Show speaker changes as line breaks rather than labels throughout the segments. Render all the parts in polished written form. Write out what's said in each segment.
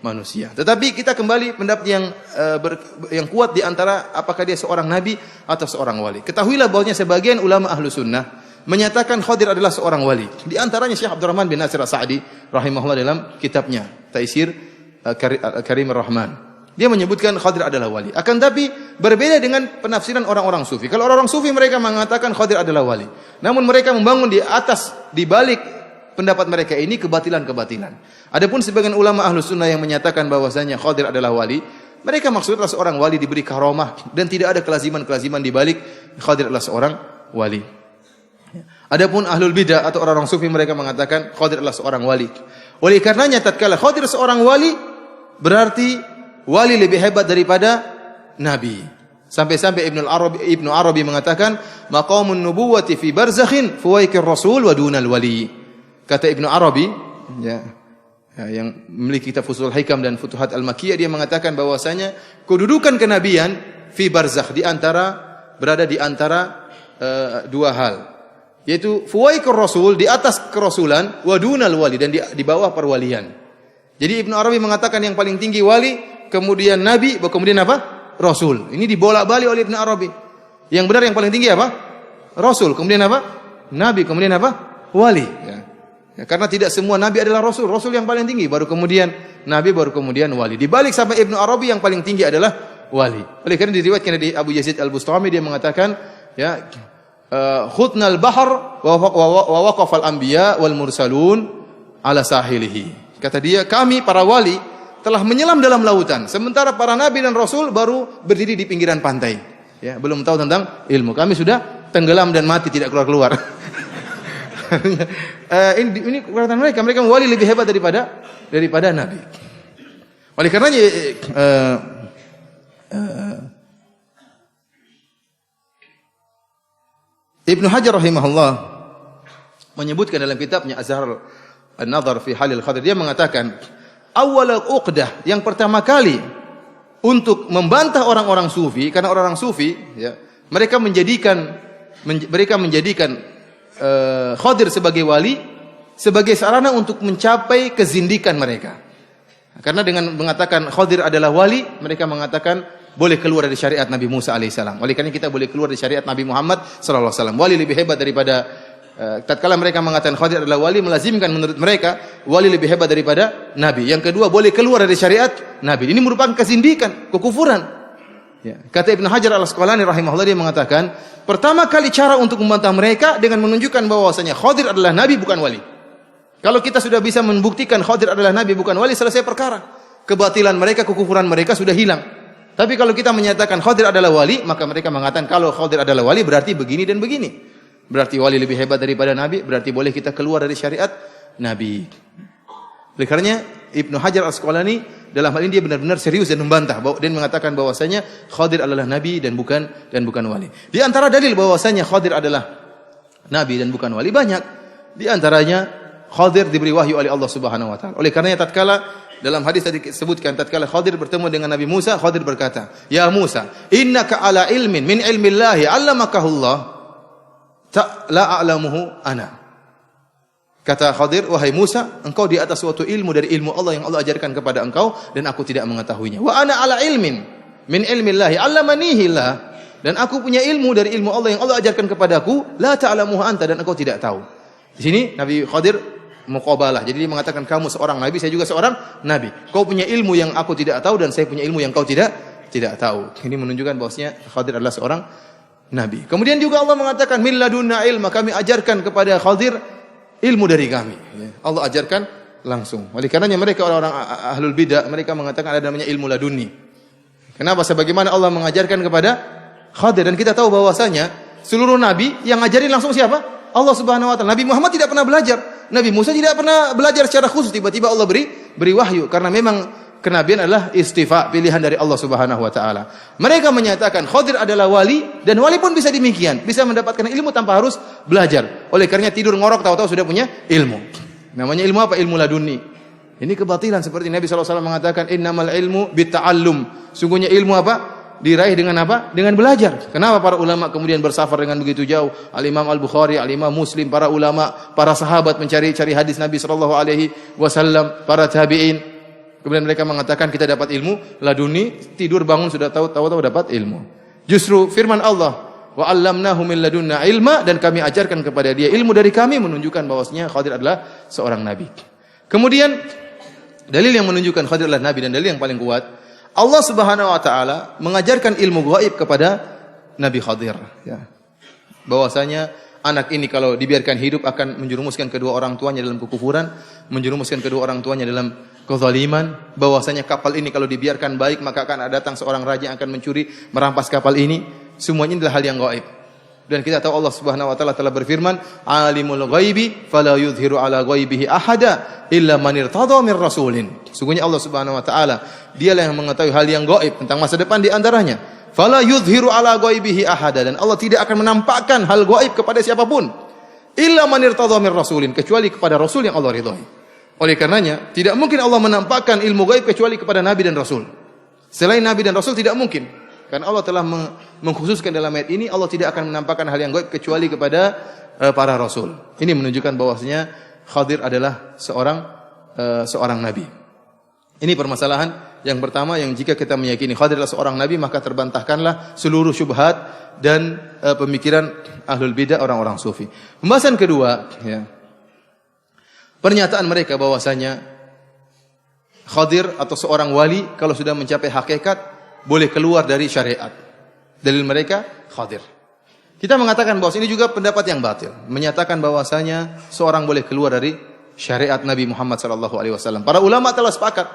manusia. Tetapi kita kembali pendapat yang kuat di antara apakah dia seorang nabi atau seorang wali. Ketahuilah bahwasanya sebagian ulama ahlu sunnah menyatakan Khadir adalah seorang wali. Di antaranya Syekh Abdurrahman bin Nasir As-Sa'di rahimahullah dalam kitabnya Taisir Karim Ar-Rahman. Dia menyebutkan Khadir adalah wali. Akan tapi berbeda dengan penafsiran orang-orang sufi. Kalau orang-orang sufi mereka mengatakan Khadir adalah wali. Namun mereka membangun di balik pendapat mereka ini kebatilan-kebatilan. Adapun sebagian ulama ahlu sunnah yang menyatakan bahwasanya Khadir adalah wali, mereka maksudnya seorang wali diberi karomah dan tidak ada kelaziman-kelaziman di balik Khadir adalah seorang wali. Adapun ahlul bidah atau orang-orang sufi mereka mengatakan Khadir adalah seorang wali. Oleh karenanya tatkala Khadir seorang wali, berarti wali lebih hebat daripada nabi. Sampai-sampai Ibnu Arabi mengatakan maqamun nubuwati fi barzakhin fuwaikir rasul wa dunal wali. Kata Ibnu Arabi yang memiliki kitab Fusul Hikam dan Futuhat Al-Makkiyah, dia mengatakan bahwasanya kedudukan kenabian fi barzakh berada di antara dua hal, yaitu fuwaikur rasul, di atas kerasulan, wa dunal wali, dan di bawah perwalian. Jadi Ibnu Arabi mengatakan yang paling tinggi wali, kemudian nabi, kemudian apa? Rasul. Ini dibolak-balik oleh Ibnu Arabi. Yang benar yang paling tinggi apa? Rasul. Kemudian apa? Nabi. Kemudian apa? Wali. Ya, karena tidak semua nabi adalah rasul. Rasul yang paling tinggi, baru kemudian nabi, baru kemudian wali. Dibalik sampai Ibnu Arabi yang paling tinggi adalah wali. Oleh karena diriwayatkan dari Abu Yazid Al-Bustami, dia mengatakan khutnal bahr wa waqafal anbiya wal mursalun ala sahilihi. Kata dia, kami para wali telah menyelam dalam lautan, sementara para nabi dan rasul baru berdiri di pinggiran pantai. Ya, belum tahu tentang ilmu. Kami sudah tenggelam dan mati, tidak keluar-keluar. Ini kekuatan mereka wali lebih hebat daripada nabi. Oleh karenanya Ibnu Hajar rahimahullah menyebutkan dalam kitabnya Azhar An-Nadhar fi Halil Khadir, dia mengatakan awwal uqdah, yang pertama kali untuk membantah orang-orang sufi, karena orang-orang sufi mereka menjadikan Khadir sebagai wali sebagai sarana untuk mencapai kezindikan mereka. Karena dengan mengatakan Khadir adalah wali, mereka mengatakan boleh keluar dari syariat Nabi Musa alaihissalam. Oleh karena kita boleh keluar dari syariat Nabi Muhammad sallallahu alaihi wasallam. Wali lebih hebat daripada tatkala mereka mengatakan Khadir adalah wali, melazimkan menurut mereka wali lebih hebat daripada nabi. Yang kedua, boleh keluar dari syariat nabi. Ini merupakan kezindikan, kekufuran. Ya. Kata Ibnu Hajar Al-Asqalani rahimahullah, dia mengatakan pertama kali cara untuk membantah mereka dengan menunjukkan bahwasanya Khadir adalah nabi bukan wali. Kalau kita sudah bisa membuktikan Khadir adalah nabi bukan wali, selesai perkara. Kebatilan mereka, kekufuran mereka sudah hilang. Tapi kalau kita menyatakan Khadir adalah wali, maka mereka mengatakan kalau Khadir adalah wali berarti begini dan begini. Berarti wali lebih hebat daripada nabi, berarti boleh kita keluar dari syariat nabi. Oleh karenanya Ibnu Hajar Al-Asqalani dalam hal ini dia benar-benar serius dan membantah dan mengatakan bahwasanya Khadir adalah nabi dan bukan wali. Di antara dalil bahwasanya Khadir adalah nabi dan bukan wali banyak. Di antaranya Khadir diberi wahyu oleh Allah Subhanahu wa taala. Oleh karenanya tatkala dalam hadis tadi disebutkan tatkala Khadir bertemu dengan Nabi Musa, Khadir berkata, "Ya Musa, innaka ala ilmin min ilmillahi 'allamakahullah la a'lamuhu ana." Kata Khadir, "Wahai Musa, engkau di atas suatu ilmu dari ilmu Allah yang Allah ajarkan kepada engkau dan aku tidak mengetahuinya. Wa ana ala ilmin min ilmillahi 'allamanihi Allah." Dan aku punya ilmu dari ilmu Allah yang Allah ajarkan kepadaku, la ta'lamuhu anta, dan engkau tidak tahu. Di sini Nabi Khadir muqabalah. Jadi dia mengatakan kamu seorang nabi, saya juga seorang nabi. Kau punya ilmu yang aku tidak tahu dan saya punya ilmu yang kau tidak tahu. Ini menunjukkan bahwasanya Khadir adalah seorang nabi. Kemudian juga Allah mengatakan min ladunna ilma, kami ajarkan kepada Khadir ilmu dari kami. Allah ajarkan langsung. Oleh karenanya mereka orang-orang ahlul bidah, mereka mengatakan ada namanya ilmu laduni. Kenapa? Sebagaimana Allah mengajarkan kepada Khadir, dan kita tahu bahwasanya seluruh nabi yang ngajarin langsung siapa? Allah Subhanahu wa taala. Nabi Muhammad tidak pernah belajar. Nabi Musa tidak pernah belajar secara khusus, tiba-tiba Allah beri wahyu, karena memang kenabian adalah istifa, pilihan dari Allah Subhanahu wa taala. Mereka menyatakan Khadir adalah wali, dan wali pun bisa demikian, bisa mendapatkan ilmu tanpa harus belajar. Oleh karenanya tidur ngorok tahu-tahu sudah punya ilmu. Namanya ilmu apa? Ilmu laduni. Ini kebatilan, seperti Nabi sallallahu alaihi wasallam mengatakan innamal ilmu bitta'allum. Sungguhnya ilmu apa? Diraih dengan apa? Dengan belajar. Kenapa para ulama kemudian bersafar dengan begitu jauh? Al-Imam Al-Bukhari, Al-Imam Muslim, para ulama, para sahabat mencari hadis Nabi sallallahu alaihi wasallam, para tabi'in. Kemudian mereka mengatakan kita dapat ilmu laduni, tidur bangun sudah tahu dapat ilmu. Justru firman Allah, wa 'allamnahu min ladunna ilma, dan kami ajarkan kepada dia ilmu dari kami, menunjukkan bahwasanya Khadir adalah seorang nabi. Kemudian dalil yang menunjukkan Khadir adalah nabi dan dalil yang paling kuat, Allah Subhanahu wa taala mengajarkan ilmu gaib kepada Nabi Khadir, ya. Bahwasanya anak ini kalau dibiarkan hidup akan menjerumuskan kedua orang tuanya dalam kekufuran, menjerumuskan kedua orang tuanya dalam kezaliman, bahwasanya kapal ini kalau dibiarkan baik maka akan datang seorang raja yang akan mencuri, merampas kapal ini. Semuanya adalah hal yang gaib. Dan kita tahu Allah Subhanahu wa taala telah berfirman, "Alimul ghaibi fala yudhiru ala ghaibihi ahada illa man irtada mir rasulin." Sungguhnya Allah Subhanahu wa taala, dialah yang mengetahui hal yang gaib tentang masa depan di antaranya. Fala yudhiru ala ghaibihi ahada, dan Allah tidak akan menampakkan hal gaib kepada siapapun. Illa man irtada mir rasulin, kecuali kepada rasul yang Allah ridhai. Oleh karenanya, tidak mungkin Allah menampakkan ilmu gaib kecuali kepada nabi dan rasul. Selain nabi dan rasul tidak mungkin. Karena Allah telah mengkhususkan dalam ayat ini, Allah tidak akan menampakkan hal yang gaib kecuali kepada para rasul. Ini menunjukkan bahwasanya Khadir adalah seorang nabi. Ini permasalahan yang pertama, yang jika kita meyakini Khadir adalah seorang nabi, maka terbantahkanlah seluruh syubhat dan pemikiran ahlul bidah, orang-orang sufi. Pembahasan kedua, ya. Pernyataan mereka bahwasanya Khadir atau seorang wali kalau sudah mencapai hakikat boleh keluar dari syariat. Dalil mereka Khadir. Kita mengatakan bahwa ini juga pendapat yang batil, menyatakan bahwasanya seorang boleh keluar dari syariat Nabi Muhammad SAW. Para ulama telah sepakat,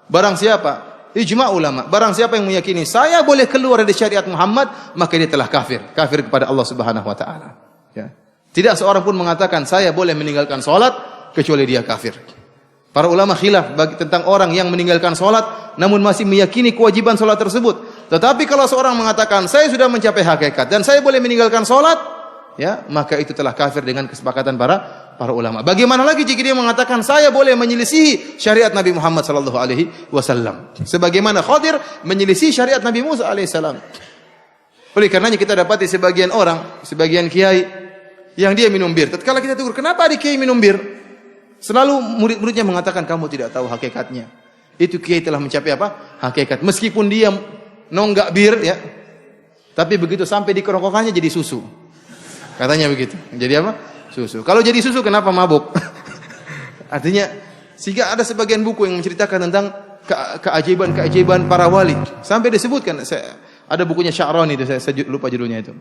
barang siapa, ijma ulama, barang siapa yang meyakini saya boleh keluar dari syariat Muhammad, maka dia telah kafir kepada Allah Subhanahu wa taala. Ya. Tidak seorang pun mengatakan saya boleh meninggalkan salat kecuali dia kafir. Para ulama khilaf tentang orang yang meninggalkan salat namun masih meyakini kewajiban salat tersebut. Tetapi kalau seorang mengatakan saya sudah mencapai hakikat dan saya boleh meninggalkan salat, ya, maka itu telah kafir dengan kesepakatan para ulama. Bagaimana lagi jika dia mengatakan saya boleh menyelisihi syariat Nabi Muhammad sallallahu alaihi wasallam, sebagaimana Khadir menyelisihi syariat Nabi Musa alaihi salam. Oleh karenanya kita dapati sebagian orang, sebagian kiai yang dia minum bir. Tatkala kita tegur, kenapa ada kiai minum bir? Selalu murid-muridnya mengatakan kamu tidak tahu hakikatnya. Itu kiai telah mencapai apa? Hakikat. Meskipun dia nonggak bir, ya, tapi begitu sampai di kerongkongannya jadi susu. Katanya begitu. Jadi apa? Susu. Kalau jadi susu kenapa mabuk? Artinya, sehingga ada sebagian buku yang menceritakan tentang keajaiban para wali. Sampai disebutkan, ada bukunya Sya'rani, saya lupa judulnya itu.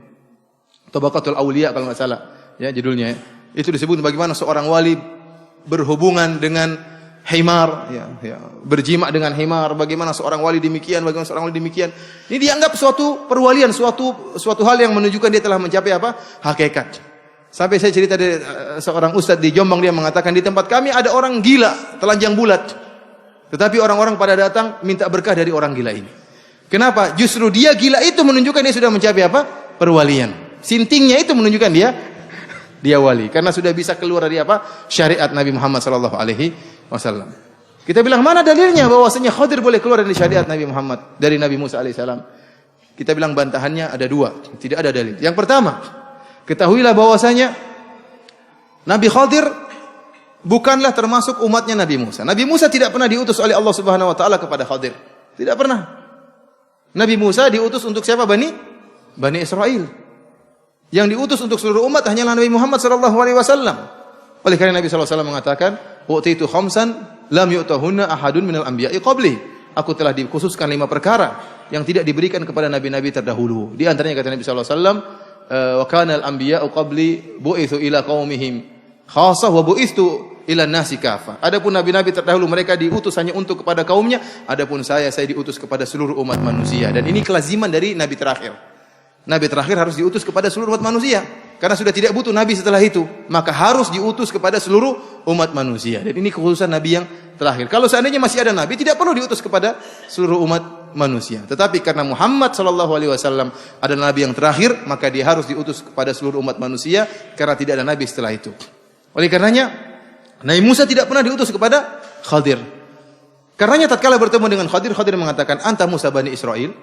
Tabaqatul Auliya kalau nggak salah, ya judulnya. Itu disebut bagaimana seorang wali berhubungan dengan himar, ya, berjima dengan himar, bagaimana seorang wali demikian, bagaimana seorang wali demikian. Ini dianggap suatu perwalian, suatu hal yang menunjukkan dia telah mencapai apa? Hakikat. Sampai saya cerita dari seorang ustadz di Jombang, dia mengatakan di tempat kami ada orang gila, telanjang bulat. Tetapi orang-orang pada datang minta berkah dari orang gila ini. Kenapa? Justru dia gila itu menunjukkan dia sudah mencapai apa? Perwalian. Sintingnya itu menunjukkan dia wali, karena sudah bisa keluar dari apa? Syariat Nabi Muhammad sallallahu alaihi wasallam. Kita bilang mana dalilnya bahwasanya Khadir boleh keluar dari syariat Nabi Muhammad, dari Nabi Musa alaihi salam? Kita bilang bantahannya ada dua, tidak ada dalil. Yang pertama, ketahuilah bahwasanya Nabi Khadir bukanlah termasuk umatnya Nabi Musa. Nabi Musa tidak pernah diutus oleh Allah Subhanahu wa taala kepada Khadir. Tidak pernah. Nabi Musa diutus untuk siapa? Bani Israel. Yang diutus untuk seluruh umat hanyalah Nabi Muhammad sallallahu alaihi wasallam. Oleh karena Nabi sallallahu alaihi wasallam mengatakan, "U'titu khamsan lam yu'tahunna ahadun minal anbiya'i qabli." Aku telah dikhususkan 5 perkara yang tidak diberikan kepada nabi-nabi terdahulu. Di antaranya kata Nabi sallallahu alaihi wasallam, "Wa kana al-anbiya'u qabli bu'itsu ila qaumihim khassah wa bu'itsu ila nasi kafah." Adapun nabi-nabi terdahulu mereka diutus hanya untuk kepada kaumnya, adapun saya diutus kepada seluruh umat manusia. Dan ini kelaziman dari nabi terakhir. Nabi terakhir harus diutus kepada seluruh umat manusia. Karena sudah tidak butuh nabi setelah itu, maka harus diutus kepada seluruh umat manusia. Dan ini kekhususan nabi yang terakhir. Kalau seandainya masih ada nabi, tidak perlu diutus kepada seluruh umat manusia. Tetapi karena Muhammad sallallahu alaihi wasallam adalah nabi yang terakhir, maka dia harus diutus kepada seluruh umat manusia karena tidak ada nabi setelah itu. Oleh karenanya, Nabi Musa tidak pernah diutus kepada Khadir. Karenanya tatkala bertemu dengan Khadir, Khadir mengatakan, "Anta Musa Bani Israil."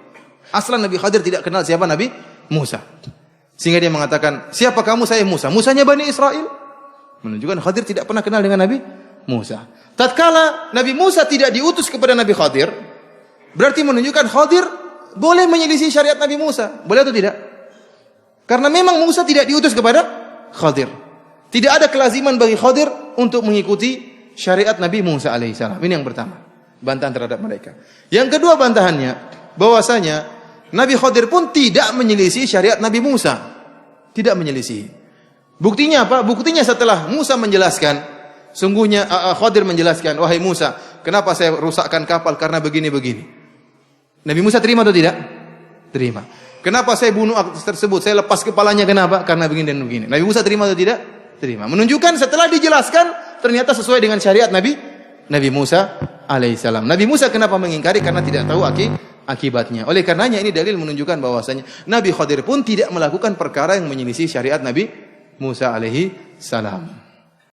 Aslan Nabi Khadir tidak kenal siapa Nabi Musa. Sehingga dia mengatakan, "Siapa kamu? Saya Musa." Musanya Bani Israel. Menunjukkan Khadir tidak pernah kenal dengan Nabi Musa. Tatkala Nabi Musa tidak diutus kepada Nabi Khadir, berarti menunjukkan Khadir boleh menyelisih syariat Nabi Musa. Boleh atau tidak? Karena memang Musa tidak diutus kepada Khadir. Tidak ada kelaziman bagi Khadir untuk mengikuti syariat Nabi Musa alaihissalam. Ini yang pertama, bantahan terhadap mereka. Yang kedua bantahannya, bahwasanya Nabi Khadir pun tidak menyelisih syariat Nabi Musa. Tidak menyelisih. Buktinya apa? Buktinya setelah Musa menjelaskan, sungguhnya Khadir menjelaskan, wahai Musa, kenapa saya rusakkan kapal? Karena begini-begini. Nabi Musa terima atau tidak? Terima. Kenapa saya bunuh artis tersebut? Saya lepas kepalanya, kenapa? Karena begini dan begini. Nabi Musa terima atau tidak? Terima. Menunjukkan setelah dijelaskan, ternyata sesuai dengan syariat Nabi Musa alaihissalam. Nabi Musa kenapa mengingkari? Karena tidak tahu akibatnya. Oleh karenanya ini dalil menunjukkan bahwasanya Nabi Khadir pun tidak melakukan perkara yang menyelisih syariat Nabi Musa alaihi salam.